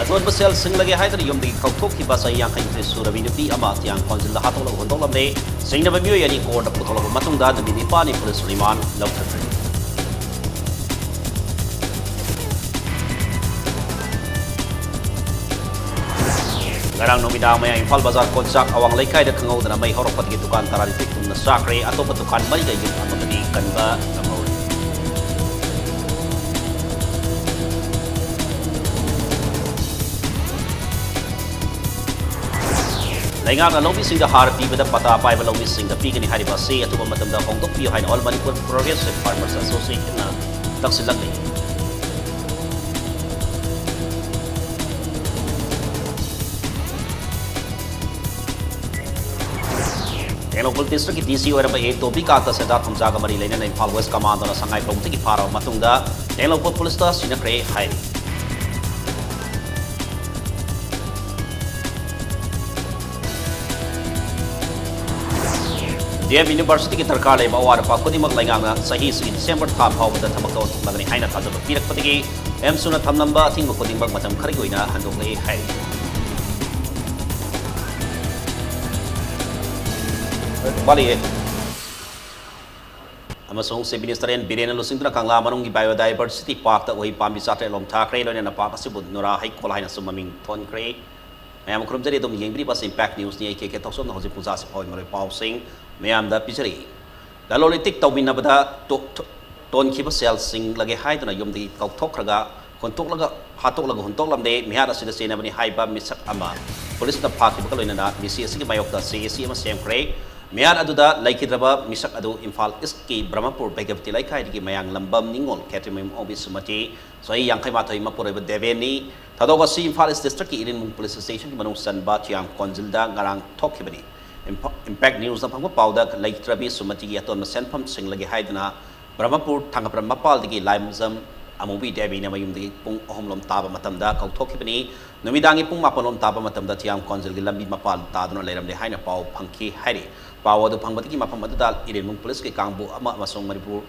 ꯑꯇꯣꯟꯕ ꯁꯦꯜꯁꯤꯡ ꯂꯒꯦ ꯍꯥꯏꯗꯅ ꯌꯨꯝꯗꯒꯤ ꯀꯧꯊꯣꯛꯈꯤꯕ ꯆꯍꯤ 53 ꯁꯨꯔꯕꯤ ꯅꯨꯄꯤ ꯑꯃ ꯇꯤꯌꯥꯡ ꯀꯣꯟꯖꯤꯜꯗ ꯍꯥꯠꯇꯣꯛꯂꯒ ꯍꯨꯟꯗꯣꯛꯂꯝꯂꯦ ꯁꯤꯡꯅꯕ ꯃꯤꯑꯣꯏ ꯑꯅꯤ ꯀꯣꯔꯠꯇ ꯄꯨꯊꯣꯛꯂꯕ ꯃꯇꯨꯡꯗ ꯅꯨꯃꯤꯠ 9ꯅꯤ police ꯔꯤꯃꯥꯟ ꯂꯧꯊꯈ꯭ꯔꯦ ngarang numidang maya Imphal Bazar Konsak awang laikai da khangau dana mai horokpatgi dukan tarani tiktumna sakre atopa dukan mariga yum amagani kanba ngamau Laingang na lobby sing da har pibada pata pai ba lobby sing da pigani hariba se atuba matam da hongdok pi hain all Manipur Progressive Farmers Association na taksilagni Local district DC or by 8 topic at the Sedar from Zagamari Lane and Imphal West Command on a Sangai from Tiki Paro Matunda, local police stars in a cray high. The University Tarkale Bawar Pakudi Maklangana, Sahis in December Top How the Tabako Magani Haina Tazo Pirak Patiki, M Suna Tam number, I think Putting Matam Kariguina and Oklay High. Bali amasong si Minister en Birena Lusingtuna Kangla Manungi Biodiversity Park ta wahi pambi satre lom tha kre lo na pa kasibud nora hai kolai na sumaming thon kre mayam krum jari dom yengri pas impact news ni ke toksom na hoji puja se phoi mare pau sing mayam da pichari daloli tik tawmin na bada ton khiba sel sing lage hai tuna yom di kau thokraga kontok laga hatok laga hontok lamde mihara sida sena bani hai ba misak ama police na phaki bakalo na misi asigi mayok da CAC ama sem kre Mian aduda laikidraba misak adu Imphal East ki Brahmapur Begavti laikai ki mayang lambam ningol ketimim obis sumati so ai yang kai mathai mapur ba deveni thadoga si Imphal East district ki irin police station ki manung sanba chiang konjilda ngarang thokibani impact news na phangwa pauda laikidrabi sumati ki aton senpham singlagi haidna Brahmapur thangapra mapal digi laimzam amubi devi na mayum digi pung ohomlom taba matamda kauthokibani numidangi pung mapolom taba matamda chiang konjil gi lambi mapal taduna leiramle haina pau phangki hairi Pawa do pangbatiki mapam adal irin police ke kangbu ama masong Manipur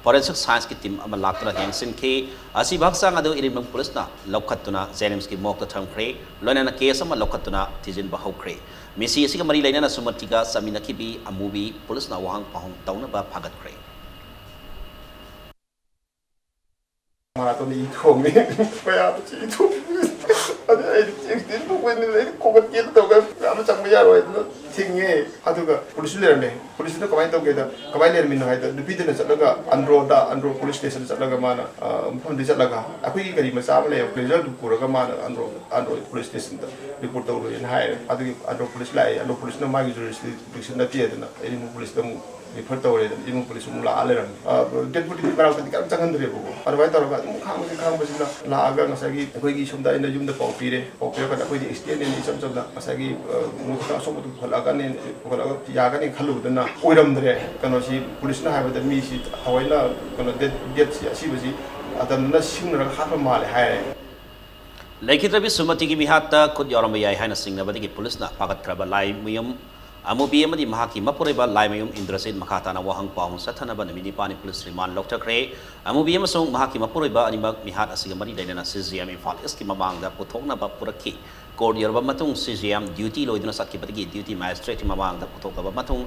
forensic science ki team ama laktra hengsin ke asi baksa ngado irin police na lokhatuna zenems ki mok ta tham kre lona na case ama lokhatuna tijin ba hokre misi asi ka mari laina na sumatika samina ki bi amubi police na wahang pahong tauna ba phagat kre marathon ni thong ni paya chi thu ade ai tin bu wen ni ko ga kin to ga am chang ma ya roi thingye adu ga police le ne police no kamai to ge da kamai le min hai da dupi de na chat ga andro police station chat ga mana phon de chat ga akui gari ma sa ma le pleasure du ko ga mana andro police station da report to ro yen hai adu andro police lai andro police no ma gi jurisdiction na tie da ai mu police da mu refer to re da mu police mu la ale ran deputy para ta ka chang andre bo arwai to ga mu khang ba sina la ga na sa gi akoi gi sum da ina yum da pau pire ka akoi di extend ni cham cham da sa gi mu ka so mu khala ga ne khala ga ya ga ni khalu da na oiram dre kano si police na ha ba da mi si hawai na kano det si asi ba si adam na sim na ha pa male hai Laikidrabi sumati ki mihata khud yoram yai haina singna badigi police na pagat kraba lai muyum amubi amadi mahaki mapureba laimayum indrasit makhatana wahang pawung sathana ban mini pani police remand loktakre amubi amasung mahaki mapureba animak mihat asiga mari dainana CGM Imphal East ki mabangda puthokna ba puraki court yorba matung CGM duty loiduna sakki patigi duty magistrate mabangda puthokaba matung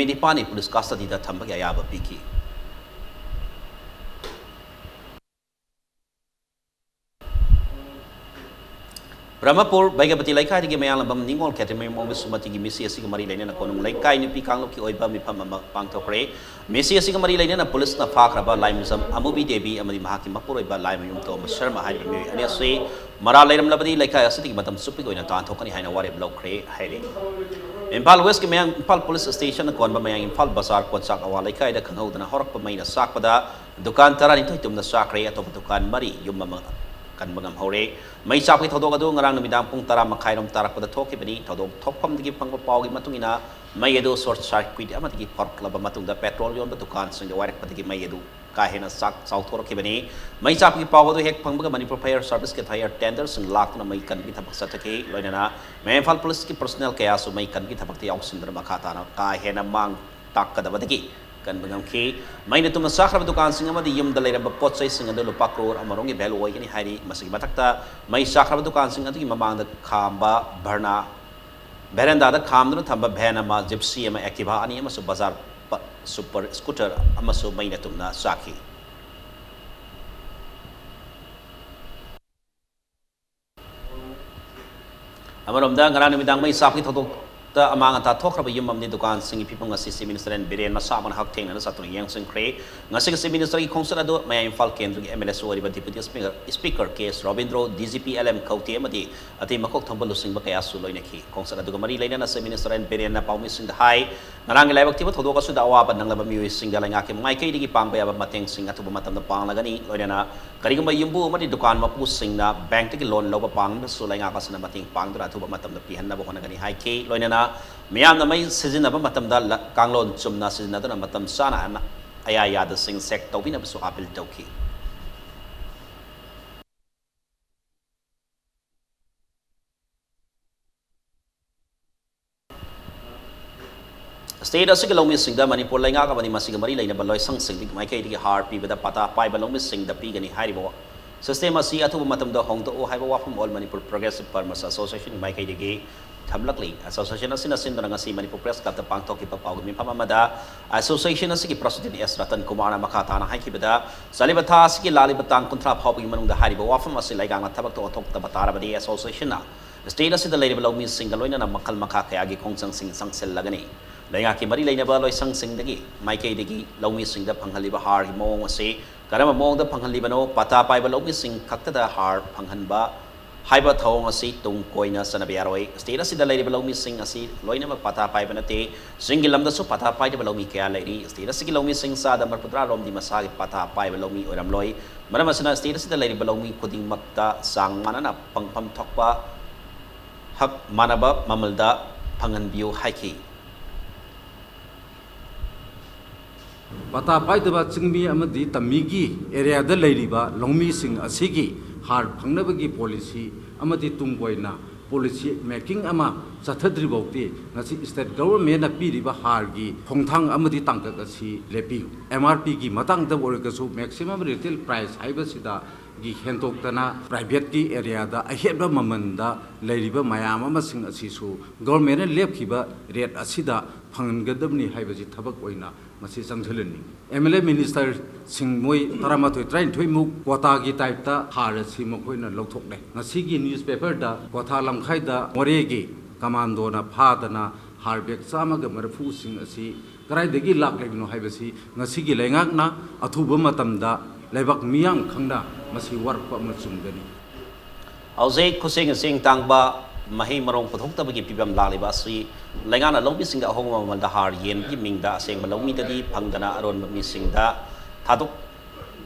mini pani police custody da thambagi ayaba piki Brahmapur Baigapati Laikai ki mayang lambam ningol ketimay mo sumati ki misi asi mari laina na konung laikai ni pikang ki oiba mi pham pangthokre misi asi mari laina na police na phakraba laimsam amubi devi amadi mahaki mapuroi ba laimayum to sharma hai mi ani se mara lairam labadi laikai asati matam supi goina tan thokani haina ware blokre haire Imphal West ki mayang Imphal police station na konba mayang Imphal Bazar konsak awa laikai da khangau dana horak pa mai na sakpada dukan tarani toitum na sakre atop dukan mari yumma kan bangam hore mai chap ki thodok adu ngarang namidang pung tara makhai rom tarak pada thoki bani thodok thokpam digi pangpa pau gi matungina mai edu short circuit ama digi park club matung da petrol yon dukan sing warak padigi mai edu ka hena sak south thorok bani mai chap ki pau adu hek pangba Manipur fire service ke fire tender sing lak na mai kan ki thapak satake loinana mai Imphal police ki personnel kaya su mai kan ki thapak ti ausindra makhata na ka hena mang tak kada badigi kan bangam ki maina tumna sakhra dukan sing amadi yum da leira ba pot sai sing adu lupa crore amarong gi belo oi ni hari masigi matakta mai sakhra dukan sing adu gi mamang da khamba bharna berenda da khamduna thamba bhena ma gypsy ama activa ani ama su bazar super scooter ama su maina tumna sakhi amarom da ngara nimidang mai sakhi thodok ta amang ta thokraba yum amni dukan singi pipang asi si minister en biren masa man hak theng na satun yang sing kre ngasi si minister ki khongsa do maya imphal kendra ki mls ori ba deputy speaker ks robindro dgp lm khauti amadi ati makok thambal sing ba kaya su loina ki khongsa do mari leina na si minister en biren na paumi sing da hai narang laibak tiba thodo ka su da awa ba nang laba mi sing da langa ki mai kai di ki pang ba ba mateng sing atu ba matam da pang lagani loina na kari ga yumbu amadi dukan mapu sing na bank ki loan lo ba pang ba su langa ka sana mateng pang da atu ba matam da pihan na ba hona gani hai ki loina na miyam na may sizina ba matam da kanglon chumna sizina da matam sana na aya ya da sing sek tawbi na su apil tawki state asig lomi sing da Manipur lenga ka bani masig mari leina baloi sang sing dik mai kai dik har pi bada pata pai ba lomi sing da pi gani hari bo system asi atu matam da hong to o hai ba wa from all Manipur Progressive Farmers Association mai kai dik thamlakli association asina sindra ngasi Manipur Press Club ta pangtok ki pa pawg mi pamamada association asigi president S Ratan Kumar na makha thana hai ki bada salibatha asigi lalibatang kunthra phawgi manung da hari ba wa from asi laigang na thabak to othok ta batara badi association na state asida leibal lomi single loina na makal makha kaya gi khongchang sing sangsel lagani lenga ki mari leina ba loi sang sing dagi mai kai dagi lomi sing da phanghali ba har hi mong ase karama mong da phanghali ba no pata pai ba lomi sing khakta da har phanghan ba haiba thong asi tung koina sanabiaroi state asida leiri ba lomi sing asi loina ma pata pai ba nate singil lam da su pata pai da lomi kya leiri state asigi lomi sing sa da marputra rom di masa ki pata pai ba lomi oram loi maram asina state asida leiri ba lomi kuding makta sang manana pangpam thokpa hak manaba mamalda phangan biu haiki Pata pai da chingmi amadi tamigi area da leiriba longmi sing asigi har phangnabagi policy amadi tungboina policy making ama chathadri bauti ngasi state government na piriba har gi khongthang amadi tangka kasi lepi mrp gi matang da borgasu maximum retail price haiba sida gi hentok tana private ki area da aheba mamanda leiriba mayam ama sing asisu government lepkhiba rate asida phangadabni haibaji thabak oina masi sangthelani MLA minister sing moi taramathoi train thoi mu quota gi type ta har si mokoina lokthokle ngasi gi newspaper da quota lamkhai da more gi commando na phadana harbek sama ga marfu sing asi karai degi lak legno haibasi ngasi gi lengak na athuba matam da leibak miyang khangna masi work pa machungani auze khusing sing tangba mahi marong puthok ta bagi pibam laliba si lengana longbi sing da hong mal da har yen gi ming da seng longmi da di phangdana aron mi sing da thaduk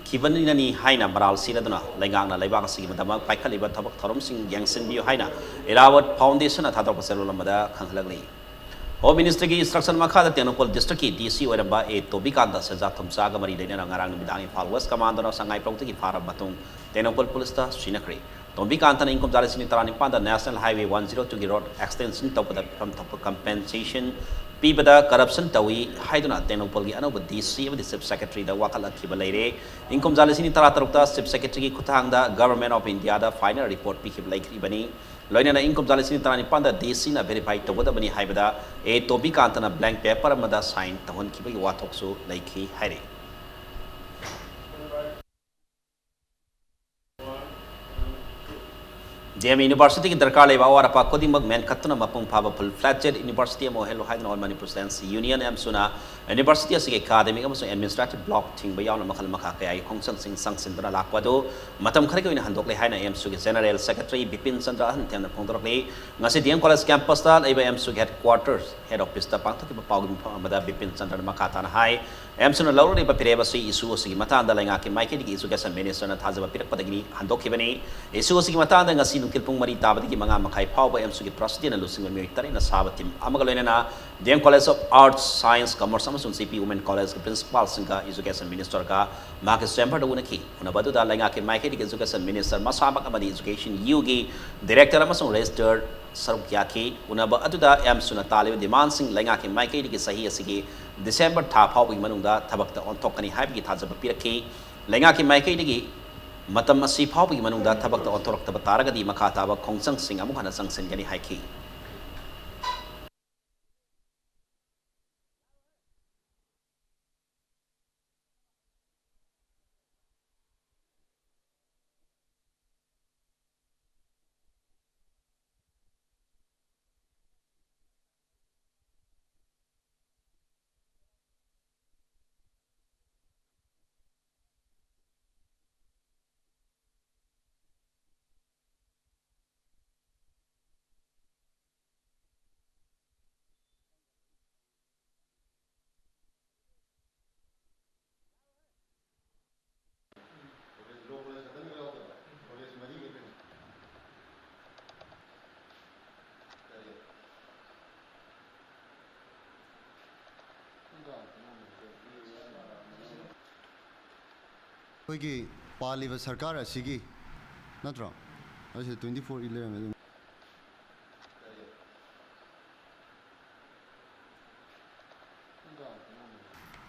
khibani na ni haina maral sina dana lengana leibak si madama paikhali ba thabak thorom sing yangsen bi haina erawat foundation na thadok paselol mada khanghlagni Home Minister ki instruction makha da Tenopol district ki DC oramba e tobikanda saja thumsa ga mari leina ngarang bidang followers command na sangai prokti ki fara batung Tenopol police ta Srinakri Tobikanta na income jari sini tarani panda National Highway 102 ki road extension topada from top compensation pibada corruption tawi haiduna Tenopol ki anoba DC of the Chief Secretary da wakal akhiba leire income jari sini taratarukta Chief Secretary ki khutang da Government of India da final report pi khib laikri bani loina na income jali sini tarani panda DC na verify tawada bani haibada e tobikanta na blank paper amada sign tahon khibagi wathok su laiki haire JM University ki darkar leba awara pa kodimag men katuna mapung phaba full fledged university mo hello haidna all Manipur Students Union am suna university asige academic amso administrative block thing ba yauna makhal makha kay khongsan sing sang sindra lakwado matam khari ko ina handok le haina am su general secretary Bipin Chandra han tem na phongdor le ngasi DM college campus ta leba am su headquarters head office ta pangthok ki pawgim amada Bipin Chandra makha ta na hai am suna lawri ba pireba si issue asige mata anda lenga ki maike di education minister na thajaba pirak padagi handok khibani issue asige mata anda ngasi kilpung mari tabadi ki manga makai phau ba emsu ki president lu single mi tare na sabatim amagalena na DM College of Arts, Science, Commerce, and CP Women College Principal Singha Education Minister ka Marcus Chamber da unaki unabadu da lenga ke Michael Education Minister Masamak amadi Education Yugi Director amasung Registered Sarukya unaba aduda M Suna Talib demand sing lenga ke Michael ki sahi asigi December tha phawgi manungda thabakta on thokani haibi thajaba piraki lenga ke Michael ki matam asi phawgi manungda thabakta on thorak tabataraga makha taba khongsang sing amu hana sangsen gani haiki ꯑꯩꯈꯣꯏꯒꯤ ꯄꯥꯜꯂꯤꯕ ꯁꯔꯀꯥꯔ ꯑꯁꯤꯒꯤ ꯅꯠꯇ꯭ꯔꯣ ꯑꯁꯤ 24/11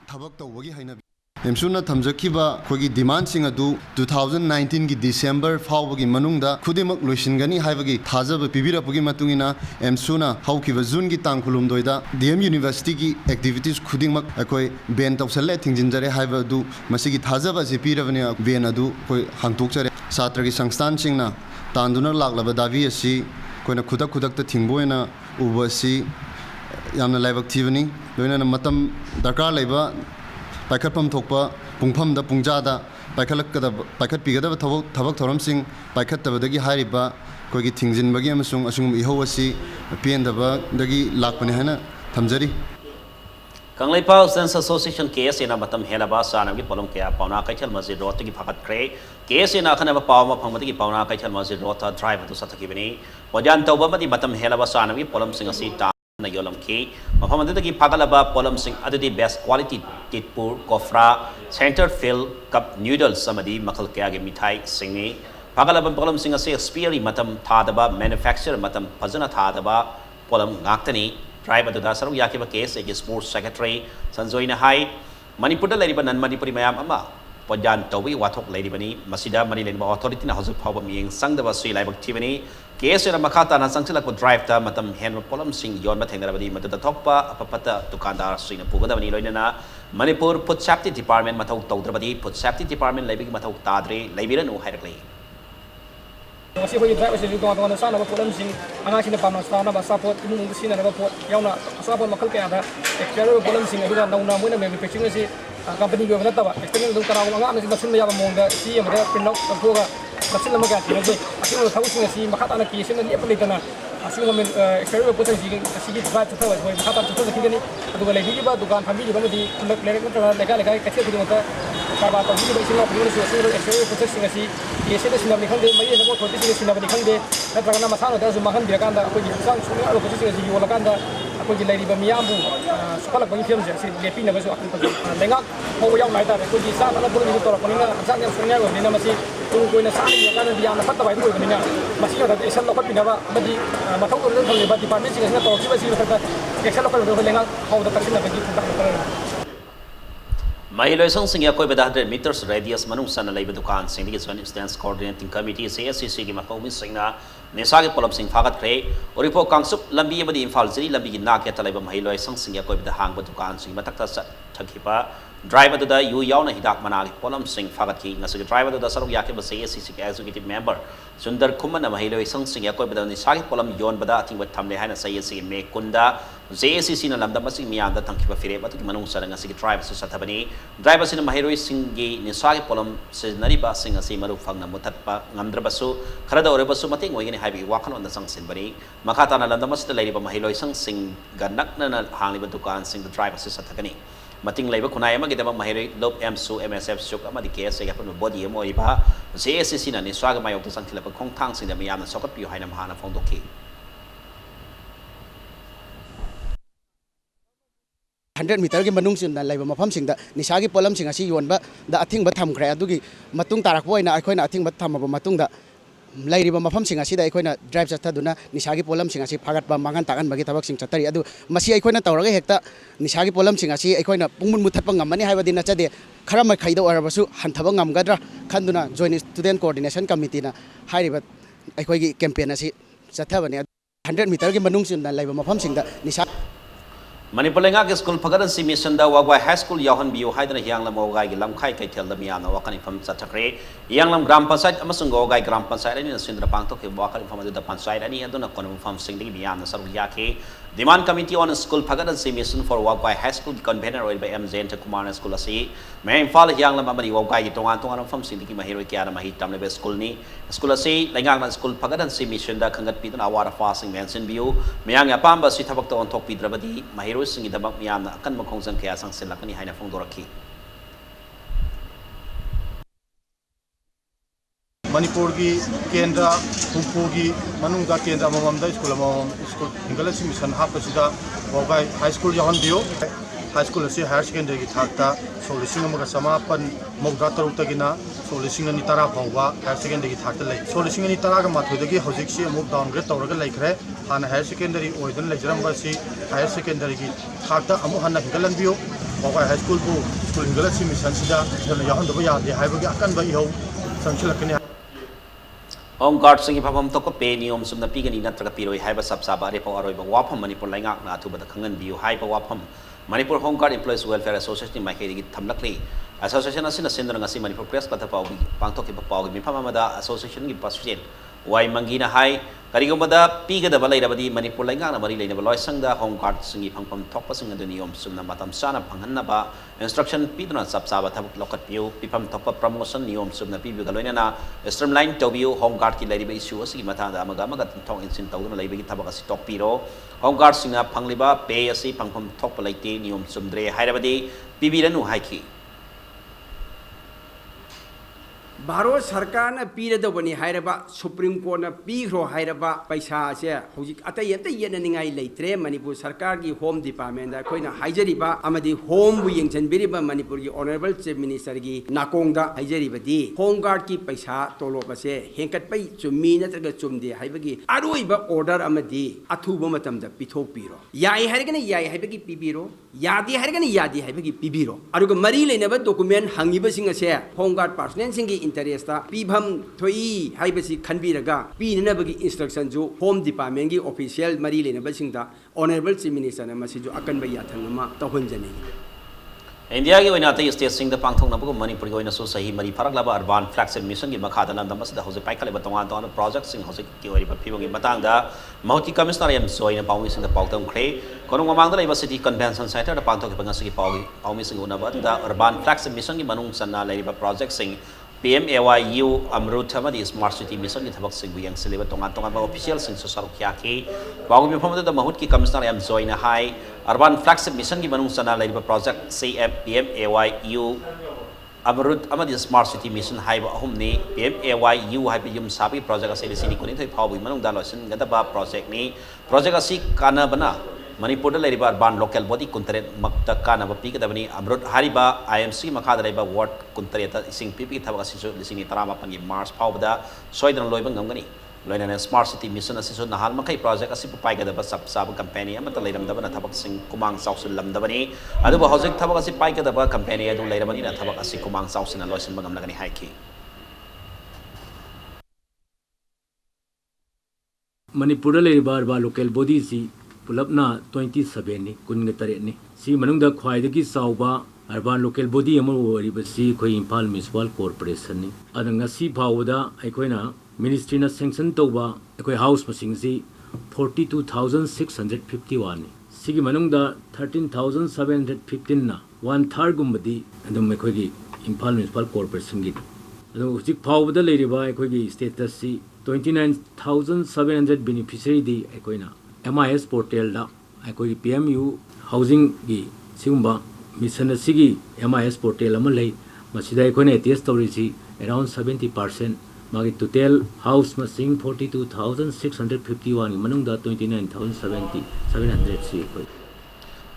ꯊꯕꯛ ꯇꯧꯕꯒꯤ ꯍꯩꯅꯕꯤ ꯑꯦꯝꯁꯨꯅ ꯊꯝꯖꯈꯤꯕ ꯑꯩꯈꯣꯏꯒꯤ ꯗꯤꯃꯥꯟꯁꯤꯡ ꯑꯗꯨ 2019ꯒꯤ ꯗꯤꯁꯦꯝꯕꯔ ꯐꯥꯎꯕꯒꯤ ꯃꯅꯨꯡꯗ ꯈꯨꯗꯤꯡꯃꯛ ꯂꯣꯏꯁꯤꯟꯒꯅꯤ ꯍꯥꯏꯕꯒꯤ ꯊꯥꯖꯕ ꯄꯤꯕꯤꯔꯛꯄꯒꯤ ꯃꯇꯨꯡꯏꯟꯅ ꯑꯦꯝꯁꯨꯅ ꯍꯧꯈꯤꯕ ꯖꯨꯟꯒꯤ ꯇꯥꯡ 19ꯗ ꯗꯤꯑꯦꯝ ꯌꯨꯅꯤꯚꯔꯁꯤꯇꯤꯒꯤ ꯑꯦꯛꯇꯤꯚꯤꯇꯤꯁ ꯈꯨꯗꯤꯡꯃꯛ ꯑꯩꯈꯣꯏ ꯕꯦꯟ ꯇꯧꯁꯜꯂꯦ ꯊꯤꯡꯖꯤꯟꯖꯔꯦ ꯍꯥꯏꯕ ꯑꯗꯨ ꯃꯁꯤꯒꯤ ꯊꯥꯖꯕ ꯑꯁꯤ ꯄꯤꯔꯕꯅꯤ ꯕꯦꯟ ꯑꯗꯨ ꯑꯩꯈꯣꯏ ꯍꯥꯡꯗꯣꯛꯆꯔꯦ ꯁꯥꯇ꯭ꯔꯒꯤ ꯁꯪꯁꯊꯥꯟꯁꯤꯡꯅ ꯇꯥꯟꯗꯨꯅ ꯂꯥꯛꯂꯕ ꯗꯥꯕꯤ ꯑꯁꯤ ꯑꯩꯈꯣꯏꯅ ꯈꯨꯗꯛꯇ ꯊꯤꯡꯕ ꯑꯣꯏꯅ ꯎꯕ ꯑꯁꯤ ꯌꯥꯝꯅ ꯂꯥꯏꯕꯛ ꯊꯤꯕꯅꯤ ꯂꯣꯏꯅꯅ ꯃꯇꯝ ꯗꯔꯀꯥꯔ ꯂꯩꯕ ꯄꯥꯏꯈꯠꯐꯝ ꯊꯣꯛꯄ ꯄꯨꯡꯐꯝꯗ ꯄꯨꯡꯖꯥꯗ ꯄꯥꯏꯈꯠꯄꯤꯒꯗꯕ ꯊꯕꯛ ꯊꯧꯔꯝꯁꯤꯡ ꯄꯥꯏꯈꯠꯇꯕꯗꯒꯤ ꯍꯥꯏꯔꯤꯕ ꯑꯩꯈꯣꯏꯒꯤ ꯊꯤꯡꯖꯤꯟꯕꯒꯤ ꯑꯃꯁꯨꯡ ꯑꯁꯤꯒꯨꯝꯕ ꯏꯍꯧ ꯑꯁꯤ ꯄꯦꯟꯗꯕꯗꯒꯤ ꯂꯥꯛꯄꯅꯤ ꯍꯥꯏꯅ ꯊꯝꯖꯔꯤ Kanglaipa Students Association case in a matam helaba sanagi polom kaya pauna kaichal masjid rota ki phakat kre case in akhana pawma phangmati ki pauna kaichal masjid rota drive tu sathaki bani wajan tawba mati matam helaba sanagi polom singasi ta na yolam ki mafamadi ki phagalaba polom sing adudi best quality titpur kofra center fill cup noodles samadi makal kaya ge mithai singni phagalaba polom singasi expiry matam thadaba manufacturer matam phajana thadaba polom ngaktani Tribe to Dasaru Yakiba case, a sports secretary, Sanzoina High, Manipur Ladiban and Manipuri Mayam Ama, Pojan Towi, Watok Lady Bani, Masida Manilin Authority, House of Power meeting, Sang the Vasui Live activity, case in a Makata and Sangsila could drive the Matam Henry Polum Sing, Yon Matanabadi, Matata Tokpa, Apapata, Tukanda, Sing Pugada Vanilina, Manipur put safety department, Matok Todrabadi, put safety department, Labing Matok Tadri, Labiran, no Hidley. Masih boleh drive sendiri tuan-tuan sana apa problem sing anak sini panas sana apa support ini mungkin sini apa pot yang nak support makal kaya ada external problem sing itu kan nauna muna manufacturing si company juga betul tak external itu kalau orang mesti nafsu ya mungkin si yang mereka print out tentu kan nafsu lama kan jadi asyik kalau tahu sing si makat anak kisi nanti apa lagi na asyik kalau external problem sing si drive tu tahu makat tu tahu lagi ni itu kalau lagi juga dukan family juga mesti lega kecil tu mata kalau tahu ni bagi singgah pribadi external problem sing si Yes, itu sinabni kan deh, maya nak buat posisi sinabni kan deh. Nanti kalau nama sana dah semahan dia kan dah, aku jadi sang sungai ada posisi si yola kan dah, aku jadi lagi bermiambu. Sekolah bagi film je, si lepi nak besok aku pergi. Lengak, mau yang lain dah, aku jadi sana nak boleh itu orang ni nak sang yang sungai aku ni masih tunggu ini sana dia kan dia nak patah baik tu ni masih ada esok lepas pindah apa, bagi matau orang tu lepas di parmen sih, sehingga tahu sih kata esok lepas tu lengak, kau dah terkena bagi tentang perkara. Mahiloisang singya koi beda 100 meters radius manung sana laiba dukan sing digi zone stands coordinating committee CSCC gi makomi singna nesagi polom sing phagat kre oripo kangsup lambi badi imphal jiri lambi gi nak ya talaiba mahiloisang singya koi beda hang dukan sing matakta sa thakipa driver da yu yauna hidak managi polom sing phagat ki ngasigi driver da saruk yake ba CSCC executive member sundar kumana mahiloisang singya koi beda nesagi polom yon bada ating wat thamle haina CSCC me kunda JSCC na lamda masing miyanda tangkipa fire batu ki manung sarang ngasigi driver sa thabani driver sina mahiroi singgi nisagi polom sinari ba sing asi maru phangna mutatpa ngamdrabasu kharada orebasu mating oigani haibi wakhan on the sang sinbari makata na landa masita lairi ba mahiroi sing ganak na hangli ba dukan sing the driver sa thakani mating laiba kunai ma gidama mahiroi lob MSU MSF suk ama di KS ga pun body mo iba JSCC na niswaga mayok to sang thilapa khongthang sing da miyam na sokat piu haina mahana phongdoki 100 metre की मनुंग सिन live मफम सिंग दा निशा की pollen सिंग असी योन दा a thing थमख्रे अदुगी मतुंग Tarak पोइना अखोइना a thing थमब मतुंग दा लाइरिबा मफम सिंग असी दा अखोइना drive चथदुना निशा की pollen सिंग असी फागतबा मांगन तागन बगी थबक सिंग चतरी अदु मसी अखोइना तौरगा हेक्ता निशा की पोलम सिंग असी अखोइना पुंगमुन मुथतपा ngam हाइबदि नचदे खरा मै खैदो अरबसु हंथबा ngam खंदुना जॉइंट स्टूडेंट कोऑर्डिनेशन कमिटी ना हाइरिबा अखोइगी कैंपेन असी चथबने 100 मीटर की मनुंग सिन लाइव मफम सिंग दा निशा Manipur lenga ke school pagadan si mission da wagwai high school yahan biu haidana yanglam ogai gi lamkhai kai thel da miyana wakani pham chathakre yanglam gram panchayat amasung ogai gram panchayat ani sindra pangtok ke wakani pham da panchayat ani aduna konum pham sing di miyana saru yakhe demand committee on school pagadan si mission for wagwai high school convener oil by mj ente kumar school asi me imphal yanglam amari wagwai gi tongan pham sing di mahiro kya na mahi tamle be school ni school asi lenga school pagadan si mission da khangat pi dana awara fasing mention biu meyang apamba si thabak to on thok pi drabadi mahiro singi dabak miyam na akan makhongsan kaya sang silakani haina phongdoraki Manipur की केंद्र हुंपू की मनुंगा केंद्र ममदा school English mission हापसिदा वगाई high school यहन दियो हाई स्कूल से हायर सेकेंडरी की थाकता 16,900 मौदा तरुक तगिना 16,900 फाउबा हायर सेकेंडरी की थाकता ले 16,900 का माथुदगी हौजिक से अमुक डाउनग्रेड तौरगा लेखरे हाना हायर सेकेंडरी ओइदन लेजरम बसी हायर सेकेंडरी की थाकता अमु हन्ना हिगलन बियो वगाई हाई स्कूल को स्कूल इंग्लिश मिशन सिदा यहन दबा यादे हाइबगे अकन बा इहो संचलकने Home Guard singi phapam to ko pe niyom sumna pigani natraga piroi haiba sabsaba are pa aroi ba wapam Manipur laingak na athuba khangan biu haiba wapam Manipur Home Guard Employees Welfare Association mai kheri gi thamlakli association asina sindra ngasi Manipur press ka thapau gi pangtok ki pau gi mifama mada association gi president wai mangina hai karigomada piga da balai rabadi Manipur laingak na mari leina baloi sangda Home Guard singi phangpam thokpa singa du niyom sumna matam sana phanghanna ba instruction piduna sabsaba thabuk lokat piu pipam thokpa promotion niyom sumna pibu galoina na streamline tobiu Home Guard ki laiba issue asigi matha da amaga thong insin tawduna laiba gi thabak asi top piro Home Guard singa phangliba pay asi phangpam thokpa laite niyom sumdre hairabadi pibiranu haiki Bharat सरकार ने पीरदबनी हाइरबा supreme court ने पीखरो हाइरबा पैसा से हौजिक अतै अतै येननिंगाई लेत्रे मणिपुर सरकार की home department दा खोइना हाइजरिबा अमदि होम बु यंगचनबिरिबा मणिपुर की ऑनरेबल चीफ मिनिस्टर की नाकोंगदा हाइजरिबदी होम गार्ड की पैसा तोलोबसे हेंकटपै चुम्मी नत्रग चुमदे हाइबगी अरोइबा ऑर्डर अमदि अथुबा मतमदा पिथोकपिरो याई हाइरगने याई हाइबगी पिबिरो यादी हाइरगने यादी हाइबगी पिबिरो अरुग मरी लेनबा डॉक्यूमेंट हंगिबसिंग असे होम गार्ड पर्सनल सिंग की इंटरेस्ट पीभम थोई हाइबसी खनबीरगा पीननबगी इंस्ट्रक्शन जो होम डिपार्टमेंट की ऑफिशियल मरी लेनबसिंगदा ऑनरेबल चीफ मिनिस्टर ने मसी जो अकनबा याथंगमा तौहनजने India ki oina tai state sing da pangthong na bu Manipur ki oina so sahi mari farak laba urban flagship mission ki makha da nam da hose pai khale batonga to project sing hose ki ori ba phibong ki matang da mahoti commissioner yam soina pawi sing da pautong kre kono mamang da laiba city convention center da pangthok ki pangasi ki pawi sing una ba da urban flagship mission ki manung sanna laiba project sing PMAYU Amrut Hamadi Smart City Mission ki thabak sing yang seleba tongan ba official sing so saruk kya ki bagu mi pham da mahut ki commissioner yam join hai urban flagship mission ki manung sana laiba project PMAYU Amrut Hamadi Smart City Mission hai ba hum ni PMAYU hai bi yum sabi project asili sini kuni thoi phau bi manung da losin gada ba project ni project asi kana bana Manipur da laiba urban local body kuntare makta kana ba pika dabani Amrut hariba IMC makha da laiba ward kuntare ta sing pipi thabak asi so lisini tarama pangi Mars phau da soidan loiba ngamgani loina smart city mission asi so nahal makai project asi pai ga da ba sab sab company amata lairam da bana thabak sing kumang sausul lam da bani adu ba hojek thabak asi pai ga da ba company adu lairamani na thabak asi kumang sausin loisin bagam lagani haiki Manipur laiba urban local body si पुलपना 27 नि कुन तरे नि सी मनुंग ख्वाइदगी साउबा urban local body अमर ओरिबसी खोई Imphal municipal corporation नि अदंगा सी फाउदा अखोइना ministry ना sanction तौबा अखोइ house मसिंग सी 42,651 नि सिगी मनुंग 13,715 ना 1/3 गुम्बदी अदम अखोइगी इम्फाल म्युनिसिपल कॉर्पोरेशन गी अदो हुजिक फाउदा लेरिबा अखोइगी status C 29,700 beneficiary the अखोइना MIS portal da akoi PMU housing gi sigumba mission asigi MIS portal ama lei masida akoi test story si around 70% magi total house masing 42,651 manung da 29,700 si akoi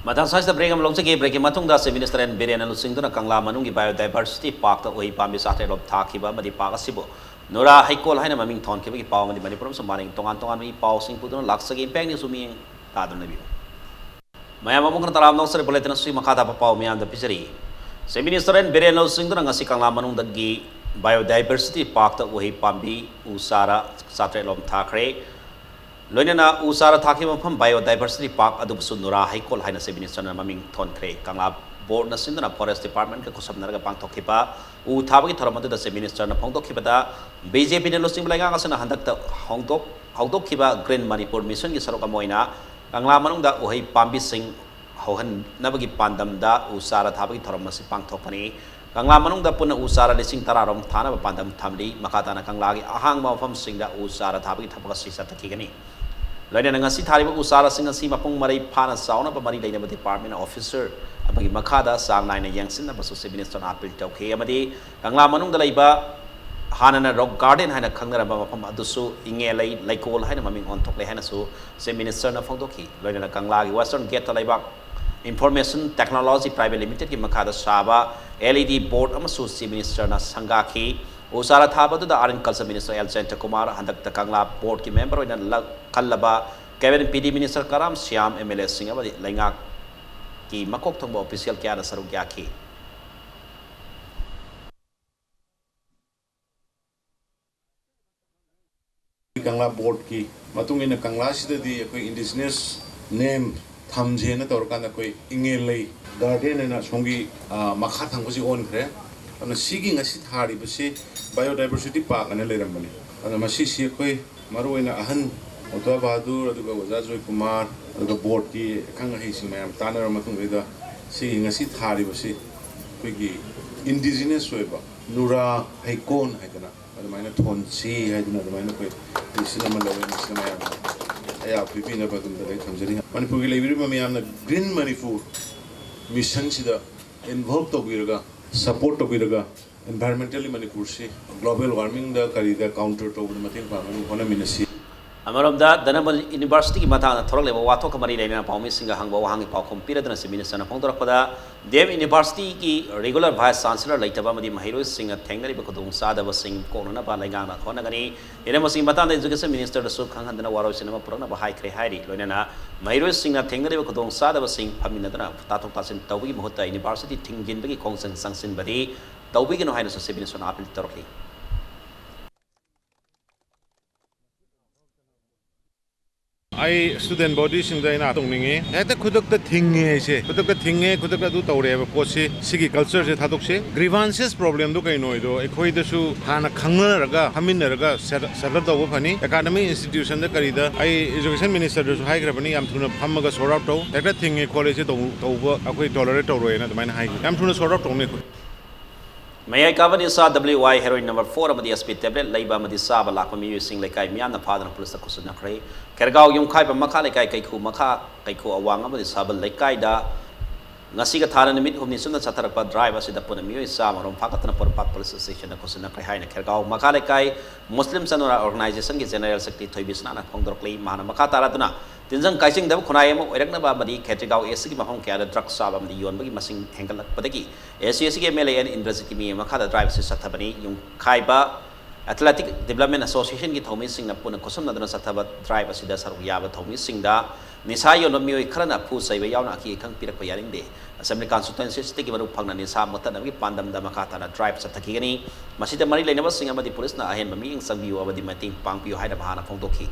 Matang size break am longse ke break matung da se minister and Biren and Singdona Kangla manungi biodiversity park ta oi pambi sate rob thakiba madi park asibo Nora haikol haina maming thon ke bi paw madi Manipur so maring tongan mi paw sing pudun laksage impact ni sumi tadun nabi Maya mamung taram no sere bulletin sui makata paw mi am da pisari se minister and Biren and Singdona ngasi Kangla manung dagi biodiversity park ta oi pambi usara sate rob thakre Loinana usara thaki mafam biodiversity park adu sunura haikol haina se minister na maming thon kre Kangla board na sindana forest department ka kusab naraga pangthokipa u thabagi thoramadu da se minister na phongtokhiba da BJP ne losing blanga ngasana handakta hongdokhiba green Manipur mission gi saroka moina Kangla manung da uhai pambi sing hohan nabagi pandam da usara thabagi thoramasi pangthokani Kangla manung da puna usara lising tararom thana ba pandam thamli makata na Kangla gi ahang mafam sing da usara thabagi thapaga sisa takigani Loina ngasi thariba usara sing asi mapung marai phana sauna ba mari leina department officer abagi makada sang naina yangsin na basu se minister na appeal tawkhe amadi Kangla manung da laiba hanana rock garden haina khangnara ba mapam adusu inge lai laikol haina maming on thokle haina su se minister na phongdokhi loina Kangla gi western gate laiba information technology private limited ki makada saba LED board amasu se minister na sangakhi Usara Thabadu the Arin Culture Minister L. Santa Kumar Handak the Kangla Board ki member in Kalaba Kevin PD Minister Karam Siam MLS Singh abadi Lenga ki makok thongba official kya saru kya ki Kangla Board ki matung ina Kangla sida di koi indigenous name thamje na torkan koi ingelei garden na songi makha thangbosi on kre ana sigi ngasi thari basi biodiversity park ana leramani ana masi si koi maruina ahan Otwa Bahadur aduga Waza Joy Kumar aduga board ki khanga hi sing mayam tanar matung ida sigi ngasi thari basi koi gi indigenous soiba nura haikon haidana ada maina thon si haidana ada maina koi isina malawe isina mayam aya pipina badum da thamjari Manipur gi leibiri mayam na green Manipur mission sida involved to biraga support to biraga environmentally Manipur se global warming da karida counter to matin pamani hona minasi Amaram da Danabal University ki matana thorole ba wathok kamari leina paumi singa hangba wahangi paukhom piradana se minister na phongdor pada Dem University ki regular vice chancellor laitaba madi mahiro singa thengari ba kodung sada ba sing konona ba lainga na khona gani ene mo sing matana education minister da su khanghandana waro sinama purana ba hai kre hairi loinana mahiro singa thengari ba kodung sada ba sing phamina dana tathok tasin tawgi mohota university thingjin bagi khongsang sangsin badi tawgi no haina se minister na apil torki I student body sing da ina tong ninge eta khuduk ta thinge se khuduk ta du tawre ba posi sigi culture se thaduk se grievances problem do kai noi do ekhoi da su hana khangna raga hamin raga sarla da wo phani academic institution da kari da ai education minister do hai gra bani yam thuna phamma sort out to eta thinge college to ba akhoi tolerate to roi na da main hai yam thuna sort out to ne May I cover this WY heroin number 4 of the SP tablet, Labor Madisaba, Lakami using like I Miana father of Police Kusunakre, Kergao Yung Kai Makalekai Kaiku Maka, Kaiku Awanga Madisaba, like Kaida, Nasiga Tara and the mid of Nisuna Satarapa drivers in the Punami Sama, on Pakatan Purpat Police Station, the Kusunakre, Kergao, Makalekai, Muslim Sanura Organization, General Secretary Bisnana, Pondorkley, Mana Makataraduna. Tinjang kaising daw kunayamo erekna ba madi Ketrigao SC mahong kaya drug sabam di yon bagi masing hengkal pataki SC MLA and University mi makada drive sa satabani yung kaiba Athletic Development Association ki thomi sing na puna kosam na dana sataba drive asida saruya ba thomi sing da nisayo no miyo ikrana pu sai ba yauna ki khang pirak payaring de Assembly constituency stiki baru phangna nisa mata na pandam da makata na drive sa takigani masida mari laina ba singa madi police na ahen mami ing sangbiyo abadi mating pangpiyo haida bahana phongdokhi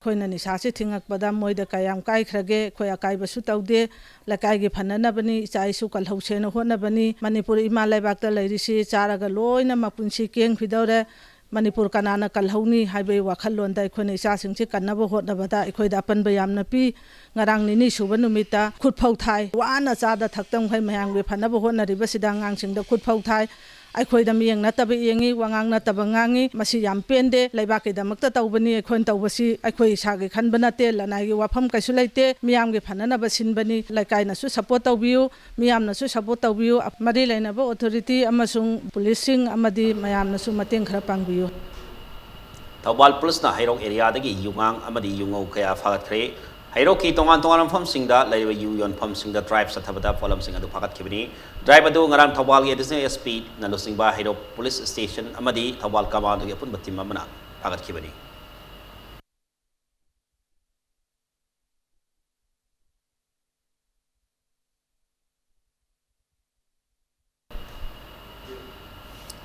Koina ni sasi tingak pada moida kayam kai krage koya kai basu taude la kai ge phanana bani chai su kal hause na hona bani Manipur imalai bakta lairi si charaga loina mapunsi keng phidore Manipur kanana kal hauni haibe wakhal lon dai khone sa singchi kanna bo hot na bada khoi da pan bayam na pi ngarang ni ni suba numita khut phau thai wana cha da thaktam khai mayang be phana bo hot na riba sidang ang sing da khut phau thai ai da miyang na tabi yengi wangang na tabangangi masi yam pende laiba ke damakta tawbani khon tawbasi ai sa ge khan bana te lana gi wafam kaisu laite miyam ge phanana basin bani laikai na su support tawbiu miyam na su support tawbiu mari laina ba authority amasung policing amadi mayam na su mateng khara pangbiu Thoubal पुलिसना हैरोक एरियादगी युगांग अमदी युंगौ कया फागतख्रे हैरोक की तोंगान तोंगान मफमसिंगदा lab यु योनफमसिंगदा drive सथबदा पोलमसिंग अदु फागतखिबनी ड्राइव अदु ngarang थौबाल गे एडिशनल एसपी ना लुसिंगबा हैरोक पुलिस स्टेशन अमदी थौबाल कमांड गे पुन बतिम अमना फागतखिबनी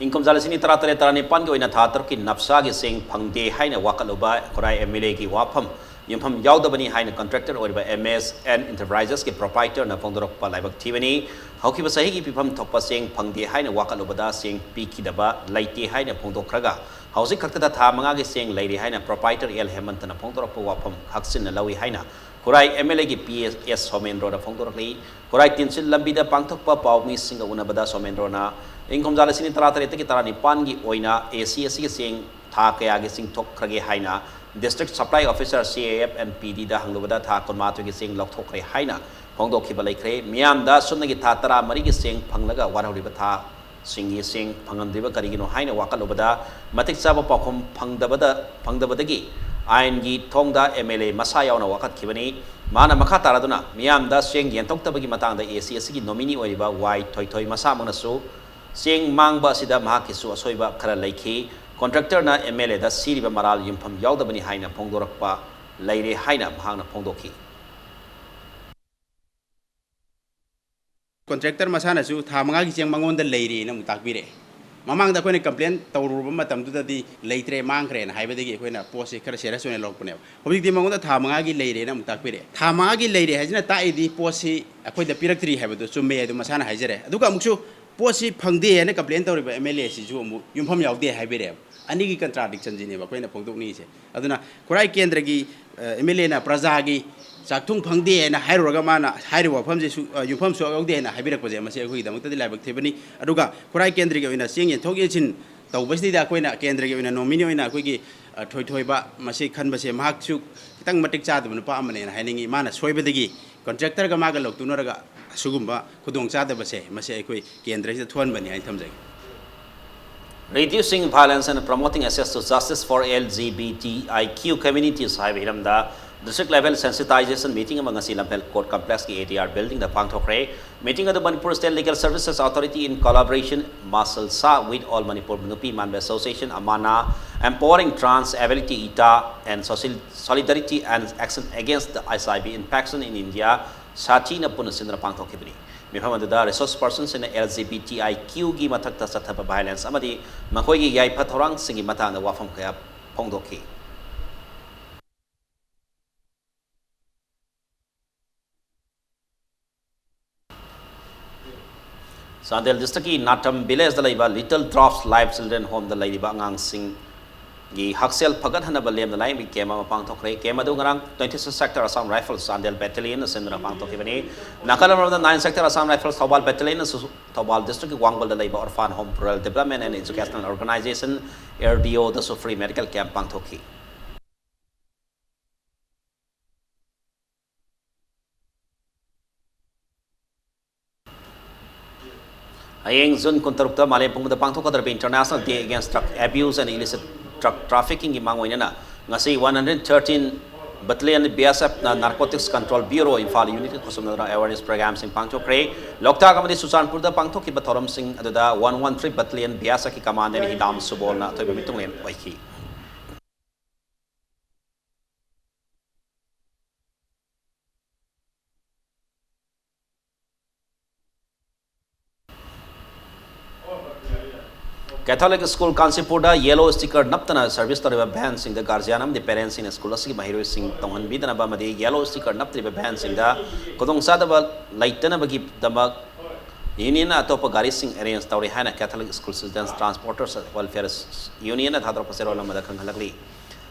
इनकम जालसिनी तरा तरे तरा निपान के था तरफ की नफ्सा की सेंग फंगदे हाइन वाकलुबा खुराई एमएलए की वाफम युफम याउदबनी हाइन कॉन्ट्रैक्टर और एमएसएन इंटरप्राइजेस के प्रोप्राइटर न फोंदरप लाइबक थीबनी हौकी सही की पिफम थोप सेंग फंगदे हाइन वाकलुबदा सेंग पीखीदबा लाइते हाइन फोंदोखरगा हौसी खक्तदा था मंगा के Seng Larry हाइन proprietor L Hemant न फोंदरप वाफम हक्सिन लवी हाइन खुराई एमएलए की पीएस सोमेंद्रो न फोंदरकली खुराई तिनसिल लंबीदा पांगथोकपा पावमी सिंग उनबदा सोमेंद्रो ना इनकम जालसिनी तरा तरेत की तरा निपान की ओइना एसी सेंग था कया के सिंग थोखरगे हाइना district supply officer CAF and PD दा हंगलुबदा था कुनमातो की सिंग लौथोखरे हाइना फोंदोखिबा लेखरे मियामदा सुनगी था तरा मरी की सिंग फंगलगा वारहरिबा था सिंगी सिंग फंगंद्रिबा करिगिनो हाइना वाकलुबदा मतिक चाबा पाखुम फंगदबदगी आइन की थोंगदा MLA मसा यावना वाकतखिबनी माना मखा तारादुना मियामदा सिंग येंथोक्तबगी मतंगदा ACS की नॉमिनी ओइबा वाई थोय मसा मनसु सेंग मांगबा सिदा महाकिसु असोइबा खरा लैखी कॉन्ट्रैक्टर ना MLA दा सिरिबा मराल युमफम याउदबनी हाइना फोंदोरकपा लैरे हाइना महांगना फोंदोखी कॉन्ट्रैक्टर मसानासु था मंगा की चेंग मंगोंदा लैरे ना मुताकबिरे ममांग दा कोने कंप्लेन तौरुबा मतमदुददी लैत्रे मांगख्रे ना हाइबदगी कोइना पोसे खरा सेरियस ओने लोकपने हबिकदि मंगोंदा था मंगा की लैरे ना मुताकबिरे था मंगा की लैरे हाइजना ताइदी पोसे अखोइदा पिरक्ट्री हाइबदो चुम्मे अदु मसाना हाइजरे अदुगा अमुकसु पोसी फंगदे है कंप्लेन तौर MLA यूफम यादे है अनी की कंट्राडिक्शन जी अखोना फोंदोनी से अदुना खुराई केंद्र की MLA ना प्रजा की चाथुंग फंगदे है माना वफम से यूफम यादे है लाइबक थेबनी खुराई केंद्र की चेंग येंथोक येंसिन तौबसीद अखोना केंद्र की नॉमिनी अखोगी थोयथोयबा मसे खनबसे महकसु खितंग मटिक चादब नुपा अमने हाइनिंगी माना सोयबदगी कॉन्ट्रैक्टर का मागा लौतुनरगा असुगुम्बा खुदोंग चादबसे मसे अखोई केंद्र से थोनबनी high थमजै Reducing violence and promoting access to justice for LGBTIQ communities hai hiramda district level sensitization meeting among Lampel Court Complex ki ATR building the Pangthokre meeting of the Manipur State Legal Services Authority in collaboration Marshal Sa with all Manipur Nupi Manbe Association Amana empowering trans ability ITA and solidarity and action against the ISIB infection in India Sachi na punasindra Pangthokibni Mifamada resource persons in the LGBTIQ gi matakta sathapa violence amadi makoi gi yai pathorang singi mata na wafam kaya pongdoki Sandel district ki Natam village da laiba Little Drops Live Children Home da laiba angang sing gi haksel phagat hana balem da lai mi kema mapang thokre kema du ngarang 26 sector Assam Rifles Sandel battalion sendra pang thokibani nakala of the 9 sector Assam Rifles Thobal battalion Thobal district Wangbal da laiba Orphan Home Rural Development and Educational Organization RDO the so free medical camp pang thoki Ayeng Zun Kuntarukta Malipung the Pangthokadar International Day Against Drug Abuse and Illicit Drug Trafficking in Mangoinana. Ngasi 113 Battalion BSF Narcotics Control Bureau in Fal Unit Kusumara Awareness Programs in Pangthokre. Lokta Kamadi Susanpur the Pangthoki Batoram Singh Adada 113 Battalion BSF Command and Hidam Suborna to Bitung Waiki. Catholic School Kansipuda yellow sticker naptana service to the bands in the Garzianam, the parents in a school of Mahiru Singh Tongan Bidanabamadi, yellow sticker naptri bands in the Kodong Sadaba, Laitanabagi Dama Union Atopa Garising Area Story Hana Catholic School Students Transporters Welfare Union at Hadropaserola Madakangalagli.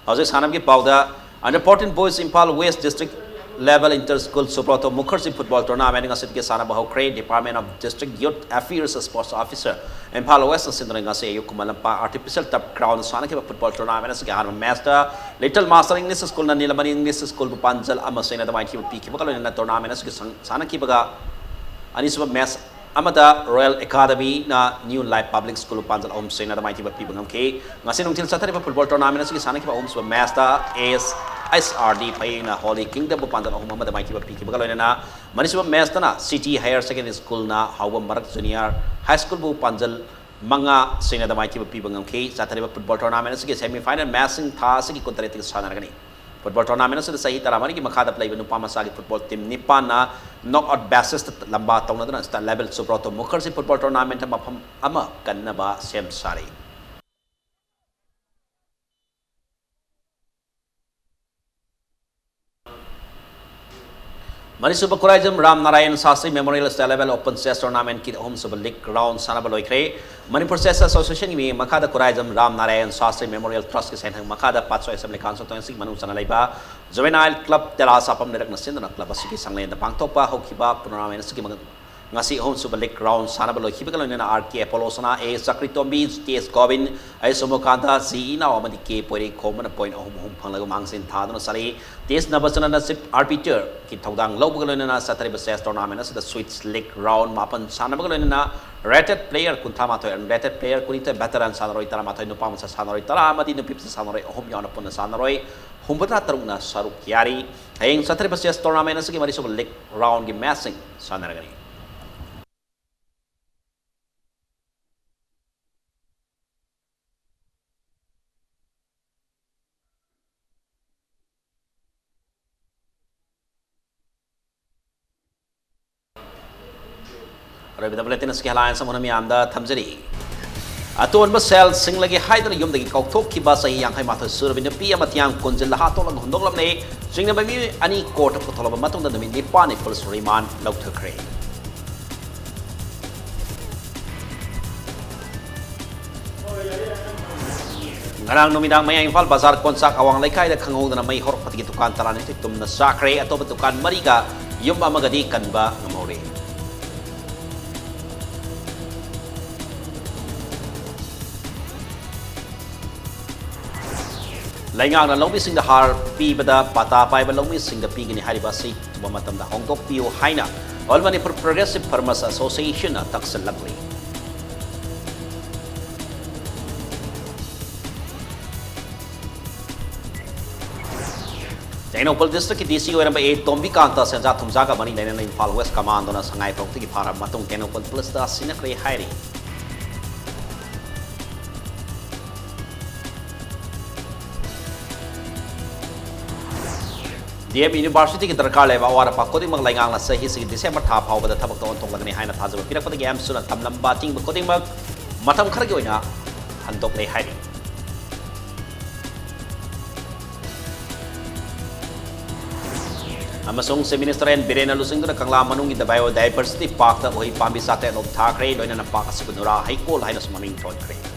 Houses Hanagi Pauda, under Port Boys Impal West District level inter-school Suproto Mukherjee football tournament in City Sana Bahokre, Department of District Youth Affairs Sports Officer, and Palo West Sindringase Yukumalampa Artificial Top Crown Sanaki football tournament as a master, Little Master English School, Nilamani English School, Panjal, Amasena, the Mighty Peak, in the tournament as Sanaki Baga, Anisba Mass amada Royal Academy na New Life Public School panjal om sena da maiti ba pi bangam ke ngasi nungtil sathari ba football tournament asigi sana ki ba om so match da SRD pai na Holy Kingdom bu panjal om amada maiti ba pi ki ba loina na manisuba match da na City Higher Secondary School na hawa marak junior high school bu panjal manga sena da maiti ba pi bangam ke sathari ba football tournament asigi semi final match sing tha asigi kontrate sana gani football tournament se sahi taramani ki makhada play benu pama sagi football team nipan na knockout basis lamba tawna dana sta level suproto mukherjee football tournament ma pham ama kanna ba sem sari Manisuba Kurajam Ram Narayan Sastri Memorial State Level Open Chess Tournament ki home super league round sana baloi kre Manipur Chess Association mi Makada Kurajam Ram Narayan Sastri Memorial Trust ki sen Makada Patso Assembly Council to sing manu sana laiba Juvenile Club Tela Sapam Nerak Nasin na club asiki sangle na pangtopa hokiba tournament siki ngasi home super league round sana baloi ki begalo na RK Apollo sana A Sakritombi TS Govin ai Somokanta C na amadi ke pori common point home phanglago mangsin thadana sari TS Nabasana na sip arbiter ki thodang lo begalo na satari chess tournament sa switch league round mapan sana begalo na rated player kuntama to rated player kunita veteran sana roi tara mathai nupam sa sana roi tara amadi nupip sa sana roi home yana pun sana roi humbata tarungna saruk yari hayeng satari chess tournament sa ki mari so league round ki matching sana ragani Rabida Bulletin ski halan sa muna miyanda thamjari aton ba sel sing lagi haidana yum dagi kauthok ki ba sahi yang hai matha surabin pi amatiang konjel ha to lag hondok lam ne singna ba mi ani court ko tholaba matung da mi nipani police remand lok thakre ngarang numidang may Imphal Bazar konsak awang laikai da khangau da mai horok pati tukan tarani tum na sakre ato tukan mariga yum amagadi kanba ngamore Laingang na longmi sing da har pi bada pata pai ba longmi sing da pi gini hari ba si tuba matam da hongkok piu haina All Manipur Progressive Farmers Association na taksal lagli Jainopal District ki DC oram ba 8 Tombi Kanta senja thumja ka mani laina na Imphal West Command na sangai prokti ki phara matung Jainopal Police da sinakre hairi DM University ki darkar leba awara pa koding mag laingang la sahi si December tha phau bada thabak ton tong lagni haina thajaba pirak padi game suna tham lamba ting ba koding mag matam khar gi oina handok le hairi amasong se minister en Birena Lusing na kangla manung ida biodiversity park ta oi pambi sa te nok thakre loina na pa kasi kunura high call haina sumaming ton kre